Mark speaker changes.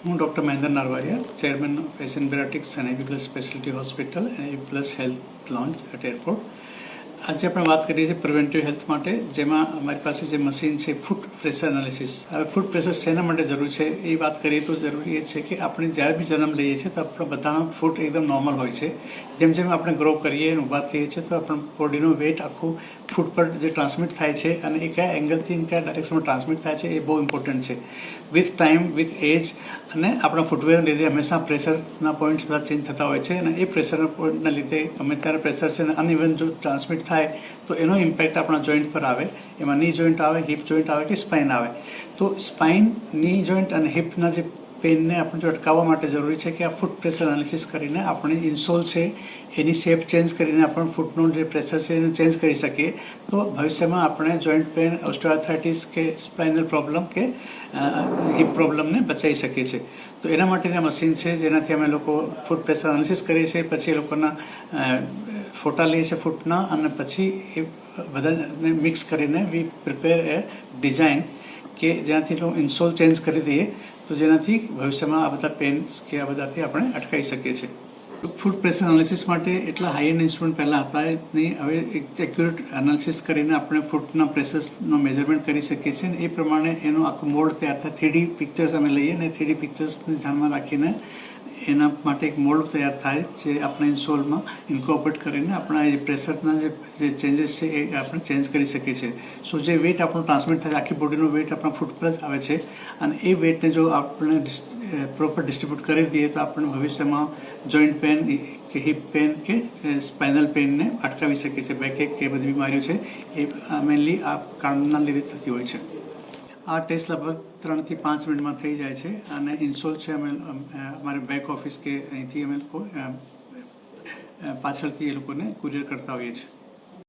Speaker 1: હું doctor Mahendra Narvadiya, chairman of Asian bariatrics and AV plus speciality hospital અને AV plus health launch at airport. આજે આપણે વાત કરીએ છીએ પ્રિવેન્ટિવ હેલ્થ માટે, જેમાં અમારી પાસે જે મશીન છે ફૂડ પ્રેશર એનાલિસિસ. હવે ફૂડ પ્રેશર શેના માટે જરૂરી છે એ વાત કરીએ તો જરૂરી એ છે કે આપણે જ્યારે બી જન્મ લઈએ છીએ તો આપણા બધાનો ફૂડ એકદમ નોર્મલ હોય છે. જેમ જેમ આપણે ગ્રો કરીએ અને ઊભા થઈએ છીએ તો આપણા બોડીનું વેટ આખું ફૂડ પર જે ટ્રાન્સમિટ થાય છે અને એ કયા એંગલથી કયા ડાયરેક્શનમાં ટ્રાન્સમિટ થાય છે એ બહુ ઇમ્પોર્ટન્ટ છે. વિથ ટાઈમ, વિથ એજ અને આપણા ફૂટવેરના લીધે હંમેશા પ્રેશરના પોઈન્ટ્સ બધા ચેન્જ થતા હોય છે અને એ પ્રેશરના પોઈન્ટના લીધે ગમે ત્યારે પ્રેશર છે અને અનઇવન જો ટ્રાન્સમિટ થાય તો એનો ઇમ્પેક્ટ આપણા જોઈન્ટ પર આવે. એમાં ની જોઈન્ટ આવે, હિપ જોઈન્ટ આવે કે સ્પાઇન આવે. તો સ્પાઇન, ની જોઈન્ટ અને હિપના જે પેનને આપણે જો અટકાવવા માટે જરૂરી છે કે આ ફૂટ પ્રેશર એનાલિસિસ કરીને આપણે ઇન્સોલ છે એની શેપ ચેન્જ કરીને આપણે ફૂટનું જે પ્રેશર છે એને ચેન્જ કરી શકીએ. તો ભવિષ્યમાં આપણે જોઈન્ટ પેન, ઓસ્ટિયોઆર્થરાઇટિસ કે સ્પાઇનલ પ્રોબ્લેમ કે હિપ પ્રોબ્લેમને બચાવી શકીએ છીએ. તો એના માટેની મશીન છે જેનાથી અમે લોકો ફૂટ પ્રેશર એનાલિસિસ કરીએ છીએ. પછી એ લોકોના ફોટા લઈએ છીએ ફૂટના અને પછી એ બધાને મિક્સ કરીને વી પ્રિપેર એ ડિઝાઇન કે જેનાથી ઇન્સોલ ચેન્જ કરી દઈએ તો જેનાથી ભવિષ્યમાં આ બધા પેન કે આ બધાથી આપણે અટકાવી શકીએ છીએ. ફૂડ પ્રેશર એનાલિસિસ માટે એટલા હાઈ એન્ડ ઇન્સ્ટ્રુમેન્ટ પહેલાં હતા નહીં. હવે એક્યુરેટ એનાલિસિસ કરીને આપણે ફૂટના પ્રેશરનો મેઝરમેન્ટ કરી શકીએ છીએ અને એ પ્રમાણે એનો આખો મોલ્ડ તૈયાર થાય. 3D પિક્ચર્સ અમે લઈએ અને 3D પિક્ચર્સને ધ્યાનમાં રાખીને એના માટે એક મોલ્ડ તૈયાર થાય જે આપણે ઇન્સોલમાં ઇન્કોર્પોરેટ કરીને આપણા એ પ્રેશરના જે ચેન્જીસ છે એ આપણે ચેન્જ કરી શકીએ છીએ. સો જે વેટ આપણું ટ્રાન્સમિટ થાય, આખી બોડીનો વેટ આપણા ફૂટ પર જ આવે છે અને એ વેટને જો આપણે પ્રોપર ડિસ્ટ્રીબ્યુટ કરી દઈએ તો આપણે ભવિષ્યમાં જોઈન્ટ પેન કે હિપ પેન કે સ્પાઇનલ પેનને અટકાવી શકીએ છીએ. બેકએક કે બધી બીમારીઓ છે એ મેનલી આ કારણના લીધે થતી હોય છે. આ ટેસ્ટ લગભગ 3 થી 5 મિનિટમાં થઈ જાય છે અને ઇન્સોલ છે અમે અમારે બેક ઓફિસ કે અહીંથી અમે લોકો પાછળથી એ લોકોને કુરિયર કરતા હોઈએ છીએ.